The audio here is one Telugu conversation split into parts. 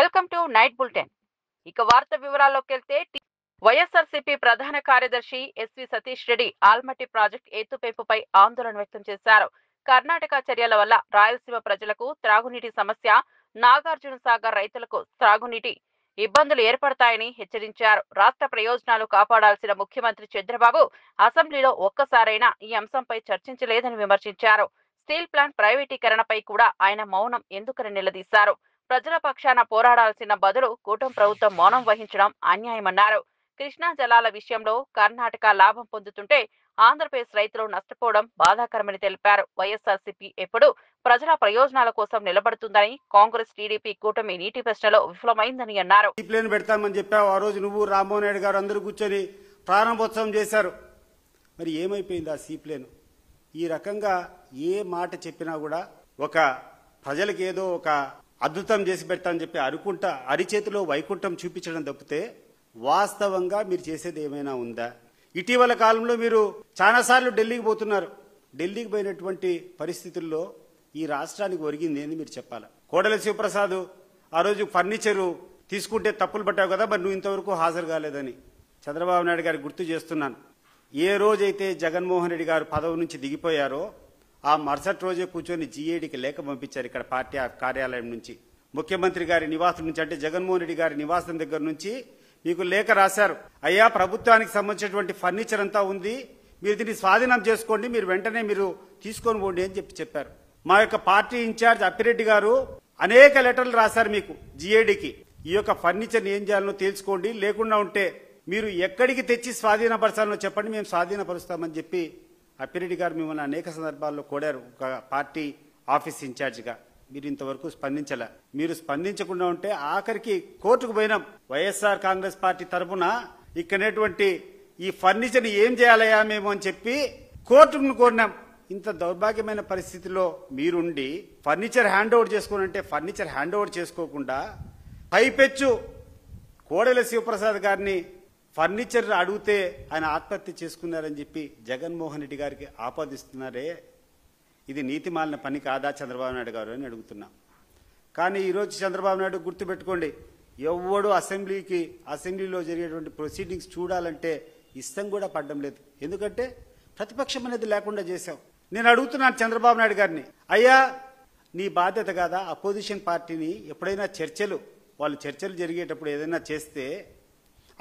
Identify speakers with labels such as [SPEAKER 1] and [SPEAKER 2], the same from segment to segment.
[SPEAKER 1] Welcome to night bulletin. ఇక వార్త వివరాల్లోకెళ్తే వైఎస్ఆర్సీపీ ప్రధాన కార్యదర్శి ఎస్వి సతీష్ రెడ్డి ఆల్మట్టి ప్రాజెక్టు ఎత్తుపేపుపై ఆందోళన వ్యక్తం చేశారు. కర్ణాటక చర్యల వల్ల రాయలసీమ ప్రజలకు త్రాగునీటి సమస్య, నాగార్జున సాగర్ రైతులకు త్రాగునీటి ఇబ్బందులు ఏర్పడతాయని హెచ్చరించారు. రాష్ట్ర ప్రయోజనాలు కాపాడాల్సిన ముఖ్యమంత్రి చంద్రబాబు అసెంబ్లీలో ఒక్కసారైనా ఈ అంశంపై చర్చించలేదని విమర్శించారు. స్టీల్ ప్లాంట్ ప్రైవేటీకరణపై కూడా ఆయన మౌనం ఎందుకని నిలదీశారు. ప్రజల పక్షాన పోరాడాల్సిన బదులు కూటమి ప్రభుత్వం మౌనం వహించడం అన్యాయమన్నారు. కృష్ణా జలాల విషయంలో కర్ణాటక లాభం పొందుతుంటే ఆంధ్రప్రదేశ్ రైతులు నష్టపోవడం బాధాకరమని తెలిపారు. వైఎస్ఆర్సీపీ ఎప్పుడు ప్రజల ప్రయోజనాల కోసం నిలబడుతుందని, కాంగ్రెస్ టీడీపీ కూటమి నీటి ప్రశ్నలో విఫలమైందని అన్నారు.
[SPEAKER 2] ప్లేన్ పెడతామని చెప్పావు. ఆ రోజు నువ్వు రామ్మోహన్ రెడ్డి గారు అందరూ కూర్చొని ప్రారంభోత్సవం చేశారు. మరి ఏమైపోయింది ఆ సీప్లేన్? ఈ రకంగా ఏ మాట చెప్పినా కూడా ఒక ప్రజలకు ఏదో ఒక అద్భుతం చేసి పెడతామని చెప్పి అనుకుంటా అరిచేతిలో వైకుంఠం చూపించడం తప్పితే వాస్తవంగా మీరు చేసేది ఏమైనా ఉందా? ఇటీవల కాలంలో మీరు చాలాసార్లు ఢిల్లీకి పోతున్నారు. ఢిల్లీకి పోయినటువంటి పరిస్థితుల్లో ఈ రాష్ట్రానికి ఒరిగింది ఏంది మీరు చెప్పాలా? కోడెల శివప్రసాద్ ఆ రోజు ఫర్నిచరు తీసుకుంటే తప్పులు పట్టావు కదా, మరి నువ్వు ఇంతవరకు హాజరు కాలేదని చంద్రబాబు నాయుడు గారికి గుర్తు చేస్తున్నాను. ఏ రోజైతే జగన్మోహన్ రెడ్డి గారు పదవి నుంచి దిగిపోయారో ఆ మరుసటి రోజే కూర్చొని జీఏడీకి లేఖ పంపించారు. ఇక్కడ పార్టీ కార్యాలయం నుంచి ముఖ్యమంత్రి గారి నివాసం నుంచి, అంటే జగన్మోహన్ రెడ్డి గారి నివాసం దగ్గర నుంచి మీకు లేఖ రాశారు. అయ్యా, ప్రభుత్వానికి సంబంధించినటువంటి ఫర్నిచర్ అంతా ఉంది, మీరు దీన్ని స్వాధీనం చేసుకోండి, మీరు వెంటనే మీరు తీసుకొని పోండి అని చెప్పారు. మా యొక్క పార్టీ ఇన్ఛార్జ్ అప్పిరెడ్డి గారు అనేక లెటర్లు రాశారు మీకు జీఏడీకి. ఈ యొక్క ఫర్నిచర్ని ఏం చేయాలనో తెలుసుకోండి, లేకుండా ఉంటే మీరు ఎక్కడికి తెచ్చి స్వాధీనపరచాలనో చెప్పండి, మేము స్వాధీనపరుస్తామని చెప్పి అప్పిరెడ్డి గారు మిమ్మల్ని అనేక సందర్భాల్లో కోరారు. ఒక పార్టీ ఆఫీస్ ఇన్ఛార్జిగా మీరు ఇంతవరకు స్పందించలే. మీరు స్పందించకుండా ఉంటే ఆఖరికి కోర్టుకు పోయినాం. వైఎస్ఆర్ కాంగ్రెస్ పార్టీ తరఫున ఇక్కడటువంటి ఈ ఫర్నిచర్ని ఏం చేయాలయా మేము అని చెప్పి కోర్టును కోరినాం. ఇంత దౌర్భాగ్యమైన పరిస్థితిలో మీరుండి ఫర్నిచర్ హ్యాండ్ ఓవర్ చేసుకోనంటే ఫర్నిచర్ హ్యాండ్ ఓవర్ చేసుకోకుండా పైపెచ్చు కోడెల శివప్రసాద్ గారిని ఫర్నిచర్ అడిగితే ఆయన ఆత్మహత్య చేసుకున్నారని చెప్పి జగన్మోహన్ రెడ్డి గారికి ఆపాదిస్తున్నారే, ఇది నీతిమాలిన పని కాదా చంద్రబాబు నాయుడు గారు అని అడుగుతున్నాం. కానీ ఈరోజు చంద్రబాబు నాయుడు గుర్తుపెట్టుకోండి, ఎవ్వడు అసెంబ్లీలో జరిగేటువంటి ప్రొసీడింగ్స్ చూడాలంటే ఇష్టం కూడా పడడం లేదు. ఎందుకంటే ప్రతిపక్షం అనేది లేకుండా చేశాం. నేను అడుగుతున్నాను చంద్రబాబు నాయుడు గారిని, అయ్యా నీ బాధ్యత కాదా అపోజిషన్ పార్టీని ఎప్పుడైనా వాళ్ళు చర్చలు జరిగేటప్పుడు ఏదైనా చేస్తే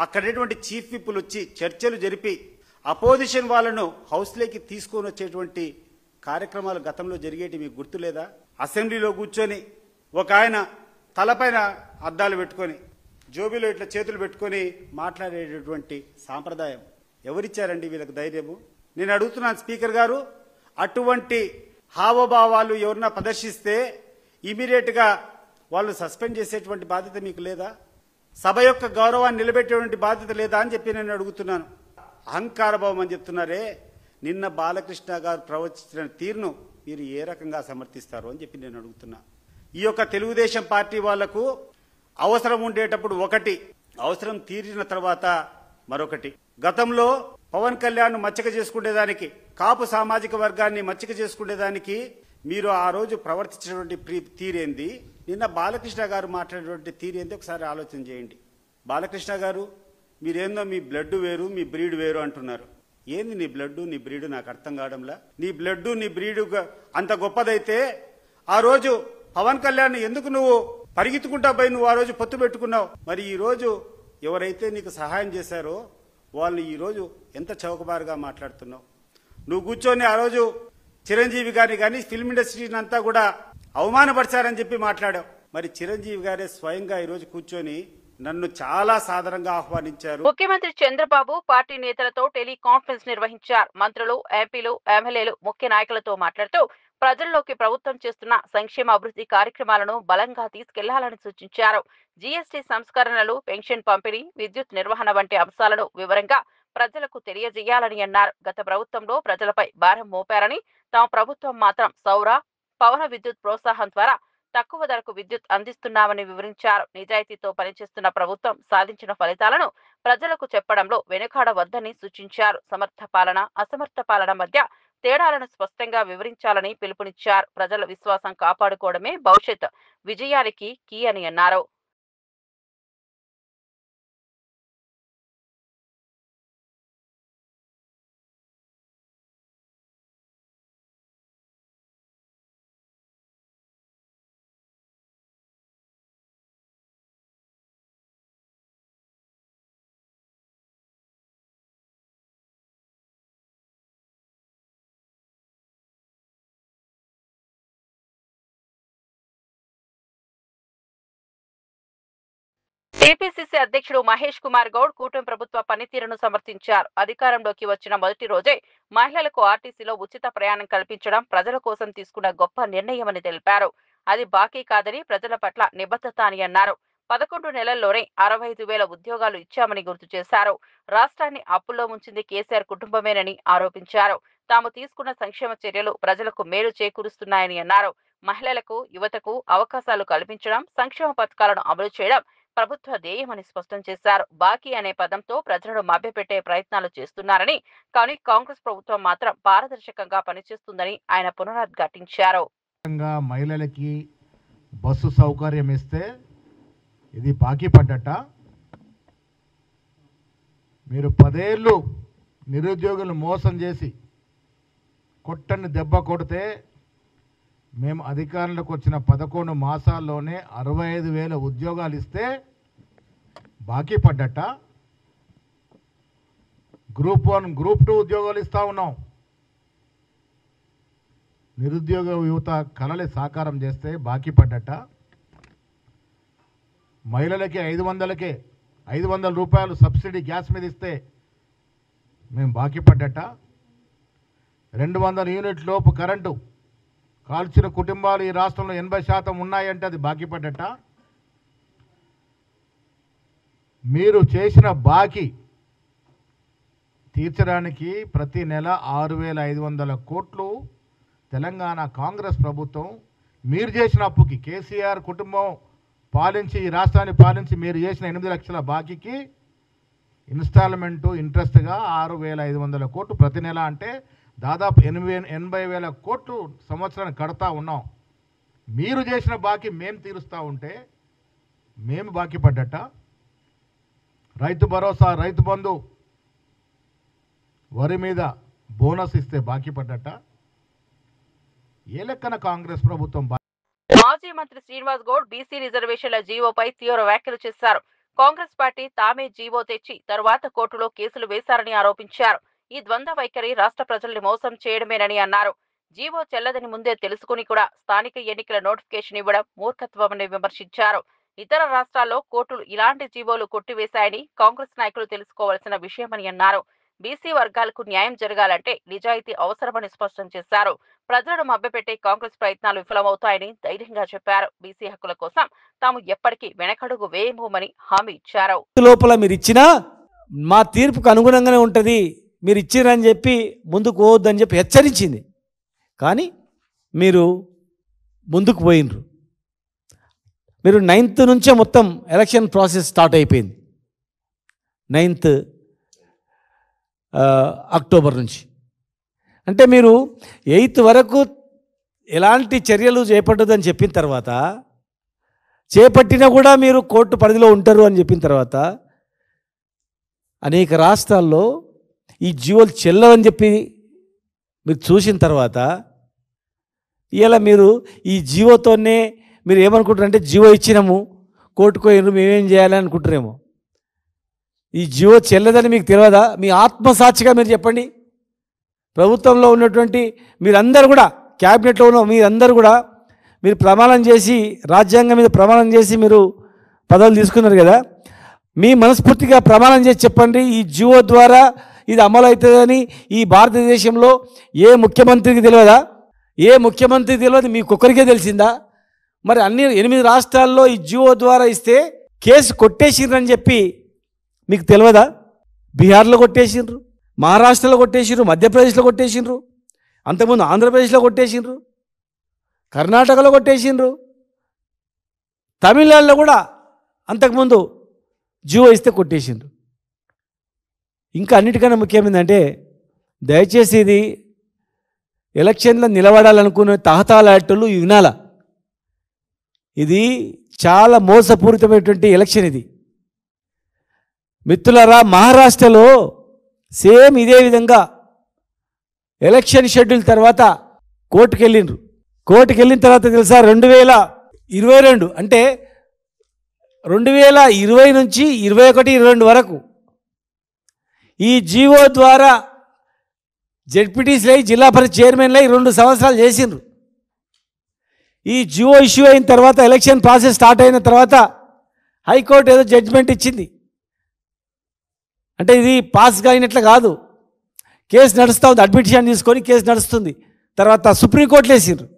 [SPEAKER 2] అక్కడటువంటి చీఫ్ విప్పులు వచ్చి చర్చలు జరిపి అపోజిషన్ వాళ్ళను హౌస్లోకి తీసుకొని వచ్చేటువంటి కార్యక్రమాలు గతంలో జరిగేటి మీకు గుర్తు లేదా? అసెంబ్లీలో కూర్చొని ఒక ఆయన తలపైన అద్దాలు పెట్టుకొని జోబీలో ఇట్లా చేతులు పెట్టుకొని మాట్లాడేటటువంటి సాంప్రదాయం ఎవరిచ్చారండి వీళ్ళకి ధైర్యము? నేను అడుగుతున్నాను స్పీకర్ గారు, అటువంటి హావభావాలు ఎవరన్నా ప్రదర్శిస్తే ఇమీడియట్ గా వాళ్ళు సస్పెండ్ చేసేటువంటి బాధ్యత మీకు లేదా? సభ యొక్క గౌరవాన్ని నిలబెట్టేటువంటి బాధ్యత లేదా అని చెప్పి నేను అడుగుతున్నాను. అహంకార భావం అని చెప్తున్నారే, నిన్న బాలకృష్ణ గారు ప్రవచించిన తీరును మీరు ఏ రకంగా సమర్థిస్తారు అని చెప్పి నేను అడుగుతున్నా. ఈ యొక్క తెలుగుదేశం పార్టీ వాళ్లకు అవసరం ఉండేటప్పుడు ఒకటి, అవసరం తీరిన తర్వాత మరొకటి. గతంలో పవన్ కళ్యాణ్ మచ్చిక చేసుకునేదానికి, కాపు సామాజిక వర్గాన్ని మచ్చిక చేసుకునేదానికి మీరు ఆ రోజు ప్రవర్తించినటువంటి తీరేంది, నిన్న బాలకృష్ణ గారు మాట్లాడేటువంటి తీరేంది ఒకసారి ఆలోచన చేయండి. బాలకృష్ణ గారు, మీరేందో మీ బ్లడ్ వేరు మీ బ్రీడ్ వేరు అంటున్నారు. ఏంది నీ బ్లడ్ నీ బ్రీడ్ నాకు అర్థం కావడంలా. నీ బ్లడ్ నీ బ్రీడ్ అంత గొప్పదైతే ఆ రోజు పవన్ కళ్యాణ్ ఎందుకు నువ్వు పరిగెత్తుకుంటా పోయి నువ్వు ఆ రోజు పొత్తు పెట్టుకున్నావు? మరి ఈ రోజు ఎవరైతే నీకు సహాయం చేశారో వాళ్ళని ఈ రోజు ఎంత చౌకబారుగా మాట్లాడుతున్నావు? నువ్వు కూర్చొని ఆ రోజు చిరంజీవి గారిని కానీ ఫిల్మ్ ఇండస్ట్రీని అంతా కూడా అవమానపరిచారని చెప్పి మాట్లాడావు. మరి చిరంజీవి గారే స్వయంగా ఈ రోజు కూర్చొని నన్ను చాలా సాధారణంగా ఆహ్వానించారు.
[SPEAKER 1] ముఖ్యమంత్రి చంద్రబాబు పార్టీ నేతలతో టెలికాన్ఫరెన్స్ నిర్వహించారు. మంత్రులు, ఎంపీలు, ఎమ్మెల్యేలు, ముఖ్య నాయకులతో మాట్లాడుతూ ప్రజల్లోకి ప్రభుత్వం చేస్తున్న సంక్షేమ అభివృద్ధి కార్యక్రమాలను బలంగా తీసుకెళ్లాలని సూచించారు. జీఎస్టీ సంస్కరణలు, పెన్షన్ పంపిణీ, విద్యుత్ నిర్వహణ వంటి అంశాలను వివరంగా ప్రజలకు తెలియజేయాలని అన్నారు. గత ప్రభుత్వంలో ప్రజలపై భారం మోపారని, తమ ప్రభుత్వం మాత్రం సౌర, పవన విద్యుత్ ప్రోత్సాహం ద్వారా తక్కువ ధరకు విద్యుత్ అందిస్తున్నామని వివరించారు. నిజాయితీతో పనిచేస్తున్న ప్రభుత్వం సాధించిన ఫలితాలను ప్రజలకు చెప్పడంలో వెనుకాడవద్దని సూచించారు. సమర్థ పాలన, అసమర్థ పాలన మధ్య తేడాలను స్పష్టంగా వివరించాలని పిలుపునిచ్చారు. ప్రజల విశ్వాసం కాపాడుకోవడమే భవిష్యత్ విజయానికి కీ అని అన్నారు. టీపీసీసీ అధ్యక్షుడు మహేష్ కుమార్ గౌడ్ కూటమి ప్రభుత్వ పనితీరును సమర్థించారు. అధికారంలోకి వచ్చిన మొదటి రోజే మహిళలకు ఆర్టీసీలో ఉచిత ప్రయాణం కల్పించడం ప్రజల కోసం తీసుకున్న గొప్ప నిర్ణయమని తెలిపారు. అది బాకీ కాదని ప్రజల పట్ల నిబద్ధత అని అన్నారు. 11 నెలల్లోనే 65,000 ఉద్యోగాలు ఇచ్చామని గుర్తు చేశారు. రాష్ట్రాన్ని అప్పుల్లో ముంచింది కేసీఆర్ కుటుంబమేనని ఆరోపించారు. తాము తీసుకున్న సంక్షేమ చర్యలు ప్రజలకు మేలు చేకూరుస్తున్నాయని అన్నారు. మహిళలకు, యువతకు అవకాశాలు కల్పించడం, సంక్షేమ పథకాలను అమలు చేయడం ప్రభుత్వ ధ్యేయమని స్పష్టం చేశారు. బాకీ అనే పదంతో ప్రజలను మభ్యపెట్టే ప్రయత్నాలు చేస్తున్నారని, కానీ కాంగ్రెస్ ప్రభుత్వం మాత్రం పారదర్శకంగా పనిచేస్తుందని ఆయన పునరుద్ఘాటించారు.
[SPEAKER 3] మహిళలకి బస్సు సౌకర్యం ఇస్తే ఇది బాకీ పడ్డట. మీరు 10 ఏళ్ళు నిరుద్యోగులు మోసం చేసి కొట్టని దెబ్బ కొడితే మేము అధికారంలోకి వచ్చిన 11 మాసాల్లోనే 65,000 ఉద్యోగాలు ఇస్తే బాకీ పడ్డట. గ్రూప్ 1, గ్రూప్ 2 ఉద్యోగాలు ఇస్తా ఉన్నాం. నిరుద్యోగ యువత కలలు సాకారం చేస్తే బాకీ పడ్డట. మహిళలకి 500 రూపాయలు సబ్సిడీ గ్యాస్ మీద ఇస్తే మేము బాకీ పడ్డట. 200 యూనిట్ లోపు కరెంటు కాల్చిన కుటుంబాలు ఈ రాష్ట్రంలో 80% ఉన్నాయంటే అది బాకీ పడ్డట. మీరు చేసిన బాకీ తీర్చడానికి ప్రతి నెల 6,500 కోట్లు తెలంగాణ కాంగ్రెస్ ప్రభుత్వం మీరు చేసిన అప్పుకి, కేసీఆర్ కుటుంబం పాలించి ఈ రాష్ట్రాన్ని పాలించి మీరు చేసిన 8 లక్షల బాకీకి ఇన్స్టాల్మెంటు ఇంట్రెస్ట్గా 6,500 కోట్లు ప్రతి నెల, అంటే దాదాపు 80,000 కోట్లు సంవత్సరానికి కడతా ఉన్నాం. మీరు చేసిన బాకీ మేము తీరుస్తూ ఉంటే మేము బాకీ పడ్డట. రైతు భరోసా, రైతు బంధు, వరి మీద బోనస్ ఇస్తే బాకీ పడ్డట. ఏ లెక్కన కాంగ్రెస్ ప్రభుత్వం?
[SPEAKER 1] మాజీ మంత్రి శ్రీనివాస్ గౌడ్ బీసీ రిజర్వేషన్ల జీవోపై తీవ్ర వ్యాఖ్యలు చేశారు. కాంగ్రెస్ పార్టీ తామే జీవో తెచ్చి తరువాత కోర్టులో కేసులు వేశారని ఆరోపించారు. ఈ ద్వంద్వ వైఖరి రాష్ట్ర ప్రజల్ని మోసం చేయడమేనని అన్నారు. జీవో చెల్లదని ముందే తెలుసుకుని కూడా స్థానిక ఎన్నికల నోటిఫికేషన్ ఇవ్వడం మూర్ఖత్వమని విమర్శించారు. ఇతర రాష్ట్రాల్లో కోర్టులు ఇలాంటి జీవోలు కొట్టివేశాయని కాంగ్రెస్ నాయకులు తెలుసుకోవాల్సిన విషయమని అన్నారు. బీసీ వర్గాలకు న్యాయం జరగాలంటే నిజాయితీ అవసరమని స్పష్టం చేశారు. ప్రజలను మభ్యపెట్టే కాంగ్రెస్ ప్రయత్నాలు విఫలమవుతాయని ధైర్యంగా చెప్పారు. బీసీ హక్కుల కోసం తాము ఎప్పటికీ వెనకడుగు వేయబోమని హామీ ఇచ్చారు.
[SPEAKER 4] లోపల మీరు ఇచ్చినా మా తీర్పుకు అనుగుణంగానే ఉంటుంది, మీరు ఇచ్చిరని చెప్పి ముందుకు పోవద్దని చెప్పి హెచ్చరించింది. కానీ మీరు ముందుకు పోయినరు. మీరు 9th నుంచే మొత్తం ఎలక్షన్ ప్రాసెస్ స్టార్ట్ అయిపోయింది. 9th అక్టోబర్ నుంచి. అంటే మీరు 8th వరకు ఎలాంటి చర్యలు చేపట్టదని చెప్పిన తర్వాత, చేపట్టినా కూడా మీరు కోర్టు పరిధిలో ఉంటారు అని చెప్పిన తర్వాత, అనేక రాష్ట్రాల్లో ఈ జీవోలు చెల్లవని చెప్పి మీరు చూసిన తర్వాత, ఇలా మీరు ఈ జీవోతోనే మీరు ఏమనుకుంటారంటే జీవో ఇచ్చినాము కోర్టుకు పోయినారు మేమేం చేయాలని అనుకుంటారేమో. ఈ జీవో చెల్లదని మీకు తెలియదా? మీ ఆత్మసాక్షిగా మీరు చెప్పండి. ప్రభుత్వంలో ఉన్నటువంటి మీరందరూ కూడా, క్యాబినెట్లో ఉన్న మీరందరూ కూడా మీరు ప్రమాణం చేసి, రాజ్యాంగం మీద ప్రమాణం చేసి మీరు పదవులు తీసుకున్నారు కదా, మీ మనస్ఫూర్తిగా ప్రమాణం చేసి చెప్పండి, ఈ జీవో ద్వారా ఇది అమలు అవుతుందని ఈ భారతదేశంలో ఏ ముఖ్యమంత్రికి తెలియదా? ఏ ముఖ్యమంత్రికి తెలియదు, మీకొక్కరికే తెలిసిందా? మరి అన్ని 8 రాష్ట్రాల్లో ఈ జీవో ద్వారా ఇస్తే కేసు కొట్టేసిండ్రని చెప్పి మీకు తెలియదా? బీహార్లో కొట్టేసిండ్రు, మహారాష్ట్రలో కొట్టేసిండ్రు, మధ్యప్రదేశ్లో కొట్టేసిండ్రు, అంతకుముందు ఆంధ్రప్రదేశ్లో కొట్టేసిండ్రు, కర్ణాటకలో కొట్టేసిండ్రు, తమిళనాడులో కూడా అంతకుముందు జీవో ఇస్తే కొట్టేసిండ్రు. ఇంకా అన్నిటికన్నా ముఖ్యమైందంటే, దయచేసి ఇది ఎలక్షన్లో నిలబడాలనుకునే తహతాలాటలు వినాల. ఇది చాలా మోసపూరితమైనటువంటి ఎలక్షన్. ఇది మిత్రులారా, మహారాష్ట్రలో సేమ్ ఇదే విధంగా ఎలక్షన్ షెడ్యూల్ తర్వాత కోర్టుకు వెళ్ళిండ్రు. కోర్టుకు వెళ్ళిన తర్వాత తెలుసా, 2022 అంటే 2020 నుంచి 21-22 వరకు ఈ జీవో ద్వారా జెడ్పీటీసీలై, జిల్లా పరిషత్ చైర్మన్లై 2 సంవత్సరాలు చేసిండ్రు. ఈ జీవో ఇష్యూ అయిన తర్వాత, ఎలక్షన్ ప్రాసెస్ స్టార్ట్ అయిన తర్వాత హైకోర్టు ఏదో జడ్జిమెంట్ ఇచ్చింది. అంటే ఇది పాస్ కాగినట్లు కాదు, కేసు నడుస్తూ ఉంది, అడ్మిషన్ తీసుకొని కేసు నడుస్తుంది. తర్వాత సుప్రీంకోర్టులో వేసిండ్రు,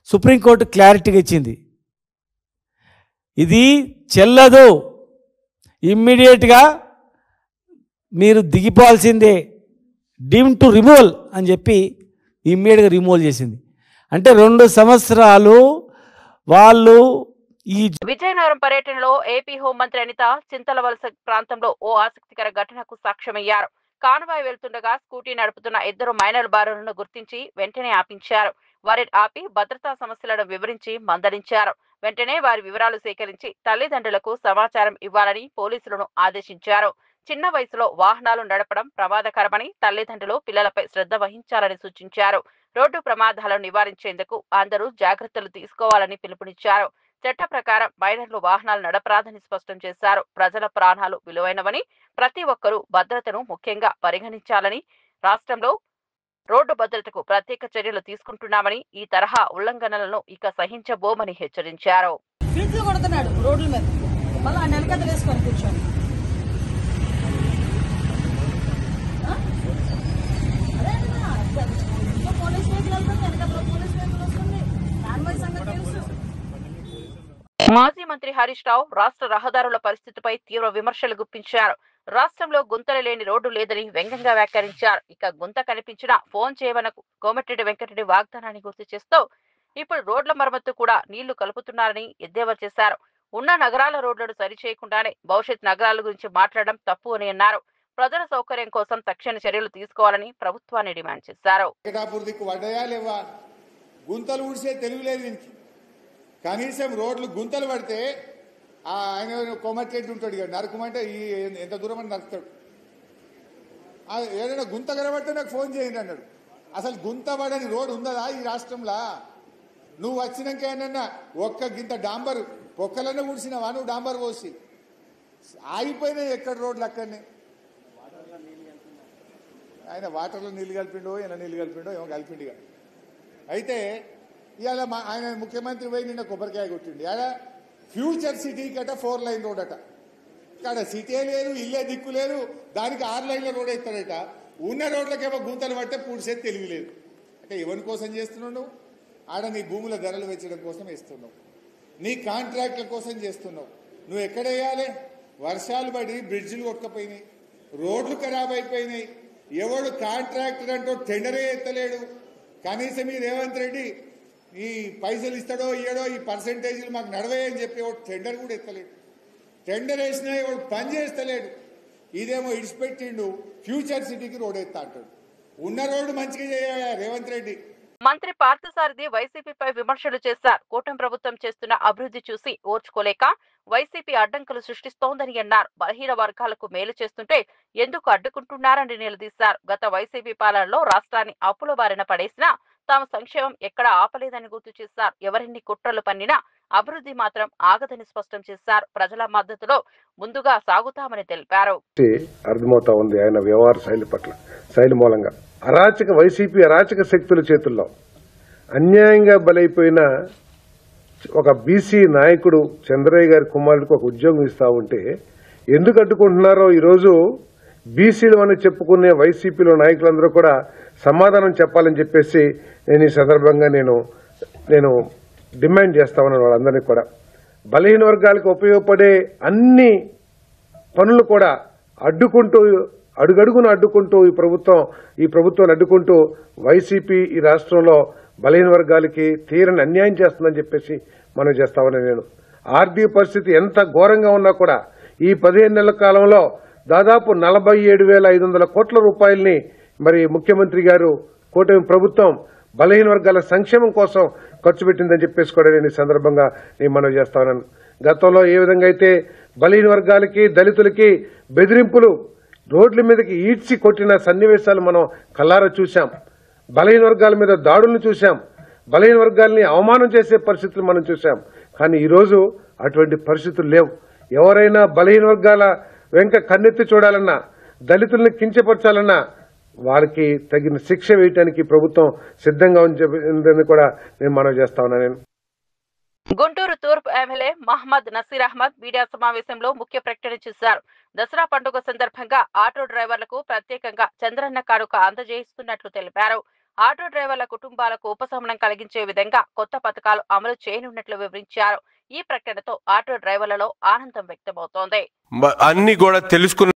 [SPEAKER 4] సుప్రీంకోర్టు క్లారిటీగా ఇచ్చింది, ఇది చెల్లదు, ఇమ్మీడియట్గా మీరు దిగిపోవాల్సిందే, డీమ్ టు రిమూవల్ అని చెప్పి ఇమ్మీడియట్గా రిమూవల్ చేసింది. అంటే 2 సంవత్సరాలు వాళ్ళు ఈ
[SPEAKER 1] విజయనగరం పర్యటనలో ఏపీ హోంమంత్రి అనిత చింతలవలస ప్రాంతంలో ఓ ఆసక్తికర ఘటనకు సాక్ష్యమయ్యారు. కాన్వాయ్ వెళ్తుండగా స్కూటీ నడుపుతున్న 2 మైనర్ బారులను గుర్తించి వెంటనే ఆపించారు. వారిని ఆపి భద్రతా సమస్యలను వివరించి మందలించారు. వెంటనే వారి వివరాలు సేకరించి తల్లిదండ్రులకు సమాచారం ఇవ్వాలని పోలీసులను ఆదేశించారు. చిన్న వయసులో వాహనాలు నడపడం ప్రమాదకరమని తల్లిదండ్రులు పిల్లలపై శ్రద్ధ వహించాలని సూచించారు. రోడ్డు ప్రమాదాలను నివారించేందుకు అందరూ జాగ్రత్తలు తీసుకోవాలని పిలుపునిచ్చారు. చట్ట ప్రకారం మైనర్లు వాహనాలు నడపరాదని స్పష్టం చేశారు. ప్రజల ప్రాణాలు విలువైనవని, ప్రతి ఒక్కరూ భద్రతను ముఖ్యంగా పరిగణించాలని, రాష్ట్రంలో రోడ్డు భద్రతకు ప్రత్యేక చర్యలు తీసుకుంటున్నామని, ఈ తరహా ఉల్లంఘనలను ఇక సహించబోమని హెచ్చరించారు. మాజీ మంత్రి హరీష్ రావు రాష్ట్ర రహదారుల పరిస్థితిపై తీవ్ర విమర్శలు గుప్పించారు. రాష్ట్రంలో గుంతలు లేని రోడ్డు లేదని వ్యంగ్యంగా వ్యాఖ్యానించారు. ఇక గుంత కనిపించినా ఫోన్ చేయమని కోమటిరెడ్డి వెంకటరెడ్డి వాగ్దానాన్ని గుర్తు చేస్తూ ఇప్పుడు రోడ్ల మరమ్మత్తు కూడా నీళ్లు కలుపుతున్నారని ఎద్దేవా చేశారు. ఉన్న నగరాల రోడ్లను సరిచేయకుండానే భవిష్యత్ నగరాల గురించి మాట్లాడడం తప్పు అని అన్నారు. ప్రజల సౌకర్యం కోసం తక్షణ చర్యలు తీసుకోవాలని ప్రభుత్వాన్ని డిమాండ్ చేశారు.
[SPEAKER 5] కనీసం రోడ్లు గుంతలు పడితే ఆయన కోమటిరెడ్డి ఉంటాడు ఇక నరకమంటే ఎంత దూరం అని నరుకుతాడు. ఏదైనా గుంత కనబడితే నాకు ఫోన్ చేయండి అన్నాడు. అసలు గుంత పడని రోడ్డు ఉందా ఈ రాష్ట్రంలో? నువ్వు వచ్చినాక ఏమన్నా ఒక్క గింత డాంబర్ పొక్కలనే ఊడ్చినావా? నువ్వు డాంబర్ పోసి ఆగిపోయినాయి ఎక్కడ రోడ్లు అక్కడనే. ఆయన వాటర్లో నీళ్ళు కలిపిండో ఇలా నీళ్ళు కలిపిండో ఏమో కలిపిండిగా. అయితే ఇవాళ ఆయన ముఖ్యమంత్రి పోయి నిన్న కొబ్బరికాయ కొట్టిండి. ఆడ ఫ్యూచర్ సిటీకి అట 4 లైన్ రోడ్ అట. ఇక్కడ సిటీ లేదు, ఇల్లే దిక్కు లేదు, దానికి 6 లైన్ల రోడ్ వేస్తాడట. ఉన్న రోడ్లకేమో గుంతలు పట్టే పూడ్చేది తెలివి లేదు. అంటే ఎవరి కోసం చేస్తున్నావు నువ్వు? ఆడ నీ భూముల ధరలు పెంచడం కోసం వేస్తున్నావు, నీ కాంట్రాక్ట్ల కోసం చేస్తున్నావు. నువ్వు ఎక్కడ వేయాలి? వర్షాలు పడి బ్రిడ్జిలు కొట్టుకపోయినాయి, రోడ్లు ఖరాబ్ అయిపోయినాయి. ఎవడు కాంట్రాక్టర్ అంటూ టెండరే ఎత్తలేడు. కనీసం ఈ రేవంత్ రెడ్డి ఈ పైసలు ఇస్తాడో ఇయ్యడో ఈ పర్సెంటేజీలు మాకు నడవేయని చెప్పి ఎవడు టెండర్ కూడా ఎత్తలేడు. టెండర్ వేసినా ఎవడు పని చేస్తలేడు. ఇదేమో ఇడిచిపెట్టిండు ఫ్యూచర్ సిటీకి రోడ్ ఎత్తా అంటాడు. ఉన్న రోడ్డు మంచిగా చేయ రేవంత్ రెడ్డి.
[SPEAKER 1] మంత్రి పార్థసారథి వైసీపీపై విమర్శలు చేశారు. కూటమి ప్రభుత్వం చేస్తున్న అభివృద్ధి చూసి ఓర్చుకోలేక వైసీపీ అడ్డంకులు సృష్టిస్తోందని అన్నారు. బలహీన వర్గాలకు మేలు చేస్తుంటే ఎందుకు అడ్డుకుంటున్నారని నిలదీశారు. గత వైసీపీ పాలనలో రాష్ట్రాన్ని అప్పుల బారిన పడేసినా తాము సంక్షేమం ఎక్కడా ఆపలేదని గుర్తు చేశారు. ఎవరిన్ని కుట్రలు పన్నినా అభివృద్ధి మాత్రం ఆగదని స్పష్టం చేశారు. ప్రజల మద్దతులో ముందుగా సాగుతామని తెలిపారు.
[SPEAKER 6] అర్థమవుతా ఉంది ఆయన వ్యవహార శైలి మూలంగా వైసీపీ అరాచక శక్తుల చేతుల్లో అన్యాయంగా బలైపోయిన ఒక బీసీ నాయకుడు చంద్రయ్య గారి కుమారుడికి ఒక ఉద్యోగం ఇస్తా ఉంటే ఎందుకు అడ్డుకుంటున్నారో ఈరోజు బీసీలు అని చెప్పుకునే వైసీపీలో నాయకులందరూ కూడా సమాధానం చెప్పాలని చెప్పేసి నేను ఈ సందర్భంగా నేను డిమాండ్ చేస్తా ఉన్నాను. వాళ్ళందరినీ కూడా బలహీన వర్గాలకు ఉపయోగపడే అన్ని పనులు కూడా అడ్డుకుంటూ అడుగడుగున అడ్డుకుంటూ ఈ ప్రభుత్వాన్ని అడ్డుకుంటూ వైసీపీ ఈ రాష్ట్రంలో బలహీన వర్గాలకి తీరని అన్యాయం చేస్తుందని చెప్పేసి మనం చేస్తామని నేను. ఆర్థిక పరిస్థితి ఎంత ఘోరంగా ఉన్నా కూడా ఈ 15 నెలల కాలంలో దాదాపు 47,500 కోట్ల రూపాయలని మరి ముఖ్యమంత్రి గారు కూటమి ప్రభుత్వం బలహీన వర్గాల సంక్షేమం కోసం ఖర్చు పెట్టిందని చెప్పేసి కూడా నేను ఈ సందర్భంగా నేను మనవి చేస్తా ఉన్నాను. గతంలో ఏ విధంగా అయితే బలహీన వర్గాలకి దళితులకి బెదిరింపులు రోడ్ల మీదకి ఈడ్చి కొట్టిన సన్నివేశాలు మనం కల్లారా చూశాం. బలహీన వర్గాల మీద దాడులను చూశాం. బలహీన వర్గాల్ని అవమానం చేసే పరిస్థితులు మనం చూశాం. కానీ ఈరోజు అటువంటి పరిస్థితులు లేవు. ఎవరైనా బలహీన వర్గాల వెంక కన్నెత్తి చూడాలన్నా, దళితుల్ని కించపరచాలన్నా వాళ్ళకి తగిన శిక్ష వేయడానికి ప్రభుత్వం సిద్ధంగా ఉందని కూడా నేను మనవి చేస్తా ఉన్నాను.
[SPEAKER 1] గుంటూరు తూర్పు ఎమ్మెల్యే మహమ్మద్ నసీర్ అహ్మద్ మీడియా సమావేశంలో ముఖ్య ప్రకటన చేశారు. దసరా పండుగ సందర్భంగా ఆటో డ్రైవర్లకు ప్రత్యేకంగా చంద్రన్న కానుక అందజేస్తున్నట్లు తెలిపారు. ఆటో డ్రైవర్ల కుటుంబాలకు ఉపశమనం కలిగించే విధంగా కొత్త పథకాలు అమలు చేయనున్నట్లు వివరించారు. ఈ ప్రకటనతో ఆటో డ్రైవర్లలో ఆనందం వ్యక్తమవుతోంది.
[SPEAKER 7] అన్ని కూడా తెలుసుకున్న